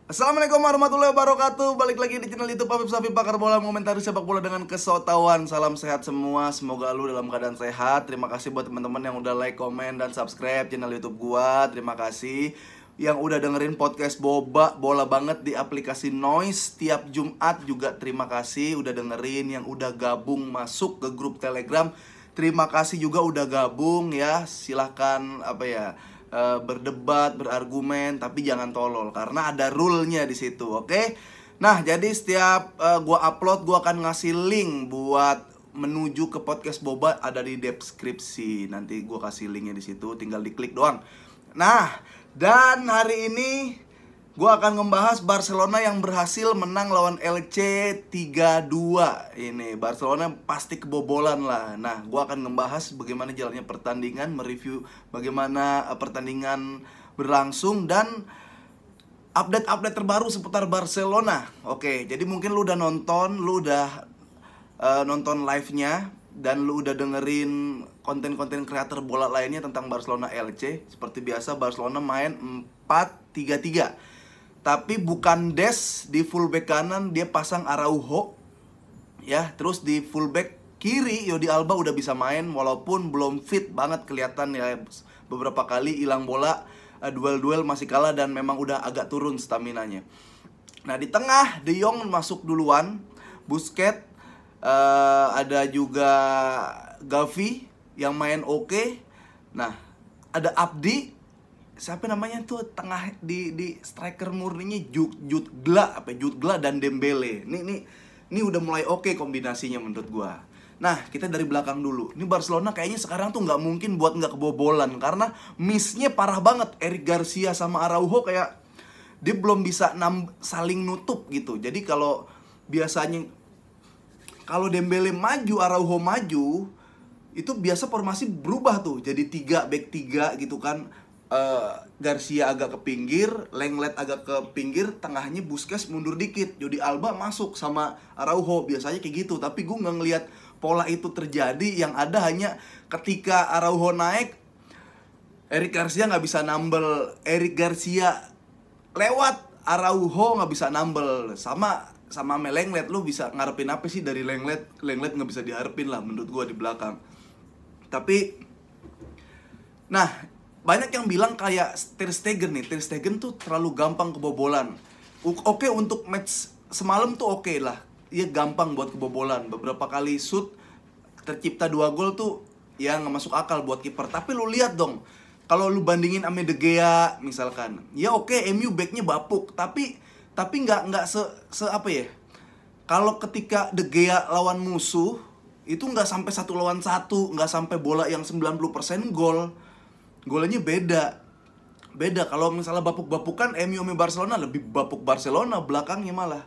Assalamualaikum warahmatullahi wabarakatuh. Balik lagi di channel YouTube Afif Safi, pakar bola, komentari sepak bola dengan kesotauan. Salam sehat semua, semoga lu dalam keadaan sehat. Terima kasih buat teman-teman yang udah like, komen, dan subscribe channel YouTube gua. Terima kasih yang udah dengerin podcast bola banget di aplikasi Noise tiap Jumat juga. Terima kasih udah dengerin, yang udah gabung masuk ke grup Telegram. Terima kasih juga udah gabung ya. Silahkan berdebat, berargumen, tapi jangan tolol karena ada rule-nya di situ, oke? Nah, jadi setiap gua upload, gua akan ngasih link buat menuju ke podcast Boba, ada di deskripsi. Nanti gua kasih linknya di situ, tinggal diklik doang. Nah, dan hari ini gua akan ngebahas Barcelona yang berhasil menang lawan Elche 3-2. Ini Barcelona pasti kebobolan lah. Nah, gua akan ngebahas bagaimana jalannya pertandingan, mereview bagaimana pertandingan berlangsung, dan update-update terbaru seputar Barcelona. Oke, jadi mungkin lu udah nonton, nonton live-nya, dan lu udah dengerin konten-konten kreator bola lainnya tentang Barcelona Elche. Seperti biasa, Barcelona main 4-3-3. Tapi bukan Des di fullback kanan, dia pasang Araujo ya. Terus di fullback kiri Jordi Alba udah bisa main walaupun belum fit banget kelihatan ya. Beberapa kali hilang bola, duel-duel masih kalah, dan memang udah agak turun staminanya. Nah, di tengah De Jong masuk duluan, Busquets, ada juga Gavi yang main oke. Nah, ada Abdi, siapa namanya tuh tengah di striker murninya, Jude Gla dan Dembele. Ini udah mulai oke kombinasinya menurut gua. Nah, kita dari belakang dulu. Ini Barcelona kayaknya sekarang tuh nggak mungkin buat nggak kebobolan karena miss-nya parah banget. Eric Garcia sama Araujo kayak dia belum bisa saling nutup gitu. Jadi kalau biasanya kalau Dembele maju, Araujo maju, itu biasa formasi berubah tuh jadi 3 back 3 gitu kan. Garcia agak ke pinggir, Lenglet agak ke pinggir, tengahnya Busquets mundur dikit, Jordi Alba masuk sama Araujo, biasanya kayak gitu. Tapi gue nggak ngeliat pola itu terjadi. Yang ada hanya ketika Araujo naik, Eric Garcia nggak bisa nambel, Eric Garcia lewat, Araujo nggak bisa nambel. Sama Lenglet, lu bisa ngarepin apa sih dari Lenglet nggak bisa diharapin lah menurut gue di belakang. Tapi nah, banyak yang bilang kayak Ter Stegen tuh terlalu gampang kebobolan. Oke, untuk match semalam tuh oke lah, dia gampang buat kebobolan. Beberapa kali shoot, tercipta 2 gol tuh ya nggak masuk akal buat kiper. Tapi lu lihat dong, kalau lu bandingin sama De Gea misalkan, ya oke, MU backnya bapuk, tapi nggak se apa ya. Kalau ketika De Gea lawan musuh itu nggak sampai 1 lawan 1, nggak sampai bola yang 90% gol. Golnya beda. Kalau misalnya bapuk-bapukan, MU sama Barcelona lebih bapuk Barcelona belakangnya malah.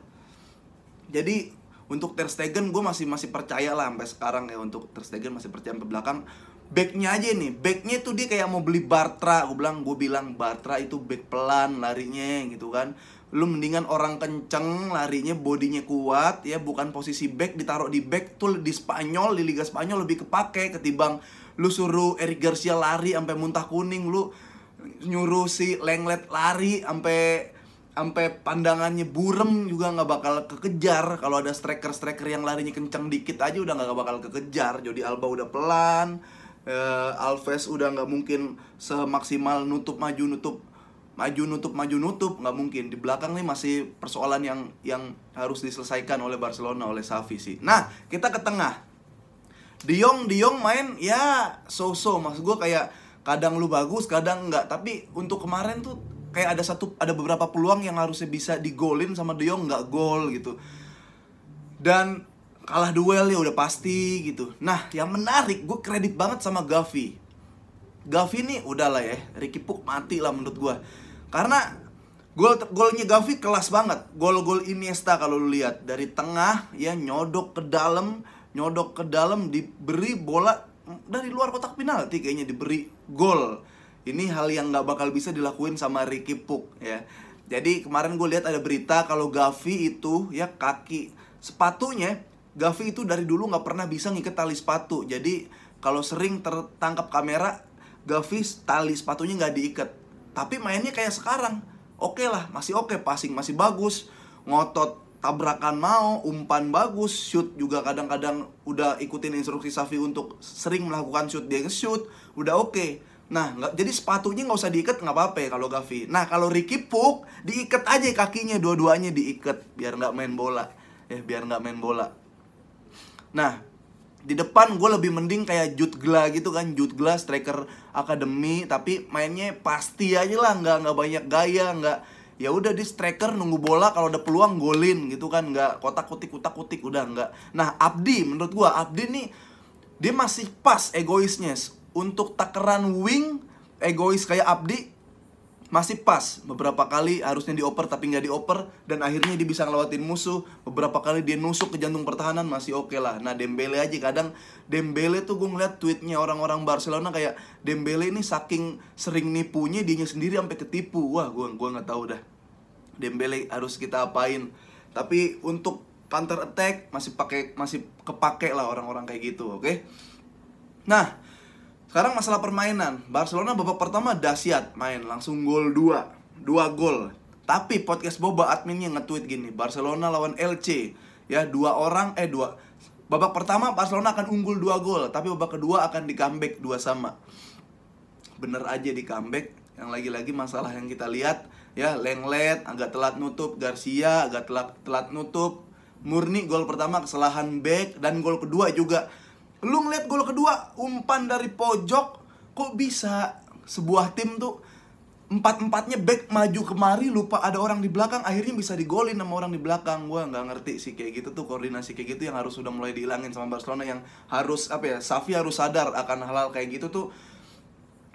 Jadi untuk Ter Stegen gue masih percaya lah sampai sekarang ya. Untuk Ter Stegen masih percaya sampai belakang. Backnya aja nih, backnya tuh dia kayak mau beli Bartra. Gue bilang Bartra itu back pelan larinya gitu kan. Lu mendingan orang kenceng larinya, bodinya kuat ya, bukan posisi back ditaruh di back tuh di Spanyol, di Liga Spanyol lebih kepake ketimbang lu suruh Eric Garcia lari sampai muntah kuning, lu nyuruh si Lenglet lari sampai pandangannya burem juga nggak bakal kekejar. Kalau ada striker yang larinya kencang dikit aja udah nggak bakal kekejar. Jordi Alba udah pelan, Alves udah nggak mungkin semaksimal maju nutup nggak mungkin. Di belakang nih masih persoalan yang harus diselesaikan oleh Barcelona, oleh Xavi sih. Nah, kita ke tengah. De Jong main ya so-so. Maksud gue kayak kadang lu bagus, kadang enggak. Tapi untuk kemarin tuh kayak ada beberapa peluang yang harusnya bisa digolin sama De Jong, nggak gol gitu. Dan kalah duel ya udah pasti gitu. Nah, yang menarik, gue kredit banget sama Gavi nih udahlah ya, Ricky Puig mati lah menurut gue. Karena golnya Gavi kelas banget. Gol Iniesta kalau lu lihat dari tengah ya, nyodok ke dalam, diberi bola dari luar kotak penalti, kayaknya diberi gol. Ini hal yang nggak bakal bisa dilakuin sama Ricky Puig ya. Jadi kemarin gue lihat ada berita kalau Gavi itu ya, kaki sepatunya Gavi itu dari dulu nggak pernah bisa ngikat tali sepatu. Jadi kalau sering tertangkap kamera, Gavi tali sepatunya nggak diikat. Tapi mainnya kayak sekarang, oke lah, masih oke, passing masih bagus, ngotot tabrakan mau, umpan bagus, shoot juga kadang-kadang udah ikutin instruksi Safi untuk sering melakukan shoot, dia nge-shoot, udah oke. Nah, jadi sepatunya nggak usah diikat, nggak apa-apa ya kalau Gavi. Nah, kalau Ricky Puk, diikat aja kakinya, dua-duanya diikat, biar nggak main bola. Biar nggak main bola. Nah, di depan gue lebih mending kayak Jude Gla gitu kan. Jude Gla striker akademi, tapi mainnya pasti aja lah, nggak banyak gaya, nggak, ya udah di striker nunggu bola, kalau ada peluang golin gitu kan, nggak kotak-kutik udah nggak. Nah, Abdi, menurut gue Abdi nih, dia masih pas egoisnya. Untuk takaran wing, egois kayak Abdi masih pas. Beberapa kali harusnya dioper tapi nggak dioper, dan akhirnya dia bisa ngelewatin musuh. Beberapa kali dia nusuk ke jantung pertahanan, masih oke lah. Nah, Dembele aja kadang, Dembele tuh gue ngeliat tweetnya orang-orang Barcelona kayak Dembele ini saking sering nipunya, dianya sendiri sampai ketipu. Wah, gue nggak tahu dah Dembele harus kita apain. Tapi untuk counter attack masih kepake lah orang-orang kayak gitu, oke? Nah, sekarang masalah permainan. Barcelona babak pertama dahsyat main, langsung gol 2 gol. Tapi podcast Boba adminnya nge-tweet gini, Barcelona lawan LC, ya, babak pertama Barcelona akan unggul 2 gol, tapi babak kedua akan di comeback 2-2. Bener aja di comeback. Yang lagi-lagi masalah yang kita lihat, ya, Lenglet agak telat nutup, Garcia agak telat nutup, murni gol pertama kesalahan back, dan gol kedua juga. Lu ngeliat gol kedua, umpan dari pojok, kok bisa sebuah tim tuh empat-empatnya back maju kemari, lupa ada orang di belakang, akhirnya bisa digolin sama orang di belakang. Gua nggak ngerti sih kayak gitu tuh, koordinasi kayak gitu yang harus sudah mulai dihilangin sama Barcelona, yang harus Xavi harus sadar akan hal-hal kayak gitu tuh.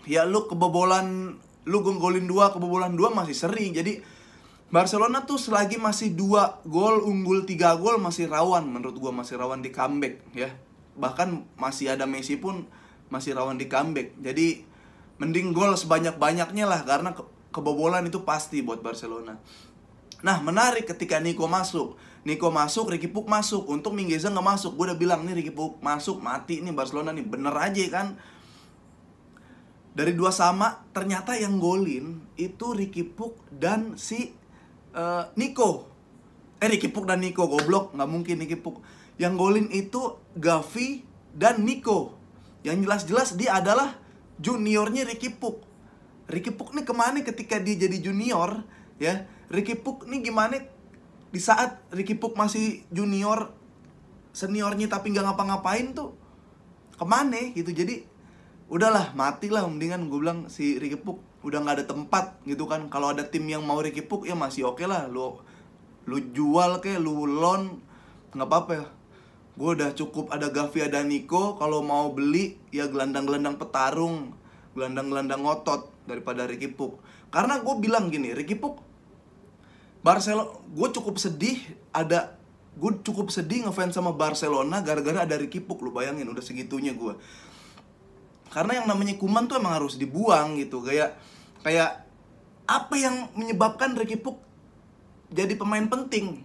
Ya, lu golin 2, kebobolan 2 masih sering. Jadi Barcelona tuh selagi masih 2 gol unggul 3 gol masih rawan, menurut gua masih rawan di comeback ya. Bahkan masih ada Messi pun masih rawan di comeback. Jadi mending gol sebanyak-banyaknya lah, karena kebobolan itu pasti buat Barcelona. Nah, menarik ketika Nico masuk, Ricky Puk masuk. Untung Mingueza nggak masuk. Gue udah bilang nih, Ricky Puk masuk mati nih Barcelona nih, bener aja kan. Dari 2-2, ternyata yang golin itu Ricky Puk dan si Nico. Ricky Puk dan Nico, goblok, nggak mungkin Ricky Puk. Yang golin itu Gavi dan Nico. Yang jelas-jelas dia adalah juniornya Ricky Puk. Ricky Puk nih kemana ketika dia jadi junior, ya? Ricky Puk nih gimana di saat Ricky Puk masih junior, seniornya tapi nggak ngapa-ngapain tuh, kemana gitu. Jadi udahlah, matilah, mendingan gue bilang si Ricky Puk udah nggak ada tempat gitu kan. Kalau ada tim yang mau Ricky Puk ya masih oke lah, lu jual kayak lu loan, nggak apa-apa ya. Gue udah cukup ada Gavi, ada Nico. Kalau mau beli ya gelandang-gelandang petarung, gelandang-gelandang ngotot daripada Ricky Puk. Karena gue bilang gini, Ricky Puk Barcelona, gue cukup sedih ngefans sama Barcelona gara-gara ada Ricky Puk. Lu bayangin udah segitunya gue. Karena yang namanya Koeman tuh emang harus dibuang gitu. Kayak apa yang menyebabkan Ricky Puk jadi pemain penting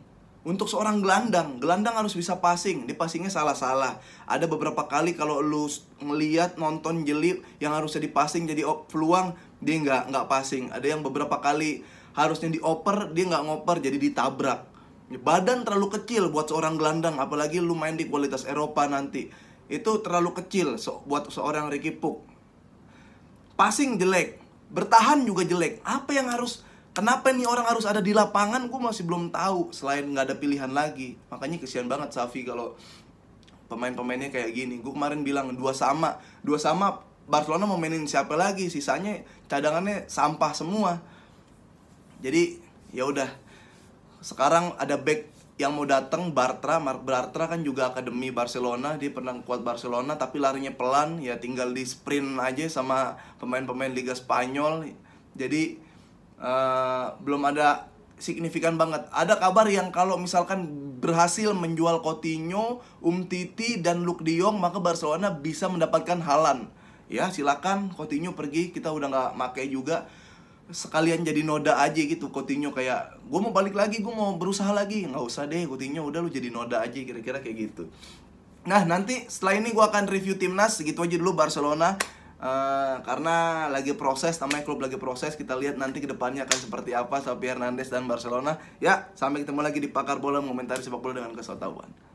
untuk seorang gelandang? Gelandang harus bisa passing, di passingnya salah-salah. Ada beberapa kali kalau lu ngeliat nonton jeli yang harusnya di passing jadi peluang, dia nggak passing. Ada yang beberapa kali harusnya dioper, dia nggak ngoper, jadi ditabrak. Badan terlalu kecil buat seorang gelandang, apalagi lu main di kualitas Eropa nanti. Itu terlalu kecil buat seorang Ricky Puk. Passing jelek, bertahan juga jelek. Kenapa nih orang harus ada di lapangan? Gue masih belum tahu, selain nggak ada pilihan lagi. Makanya kesian banget Xavi kalau pemain-pemainnya kayak gini. Gue kemarin bilang 2-2 Barcelona mau mainin siapa lagi? Sisanya cadangannya sampah semua. Jadi ya udah. Sekarang ada back yang mau datang, Marc Bartra kan juga akademi Barcelona. Dia pernah kuat Barcelona tapi larinya pelan, ya tinggal di sprint aja sama pemain-pemain Liga Spanyol. Jadi belum ada signifikan banget. Ada kabar yang kalau misalkan berhasil menjual Coutinho, Umtiti, dan Luuk de Jong, maka Barcelona bisa mendapatkan Haaland. Ya silakan, Coutinho pergi, kita udah nggak pakai juga. Sekalian jadi noda aja gitu Coutinho, kayak gue mau balik lagi, gue mau berusaha lagi. Nggak usah deh Coutinho, udah lu jadi noda aja, kira-kira kayak gitu. Nah nanti setelah ini gue akan review timnas. Segitu aja dulu Barcelona. Karena lagi proses, namanya klub lagi proses. Kita lihat nanti kedepannya akan seperti apa Xavi Hernandez dan Barcelona. Ya, sampai ketemu lagi di Pakar Bola, mengomentari sepak bola dengan kesotawan.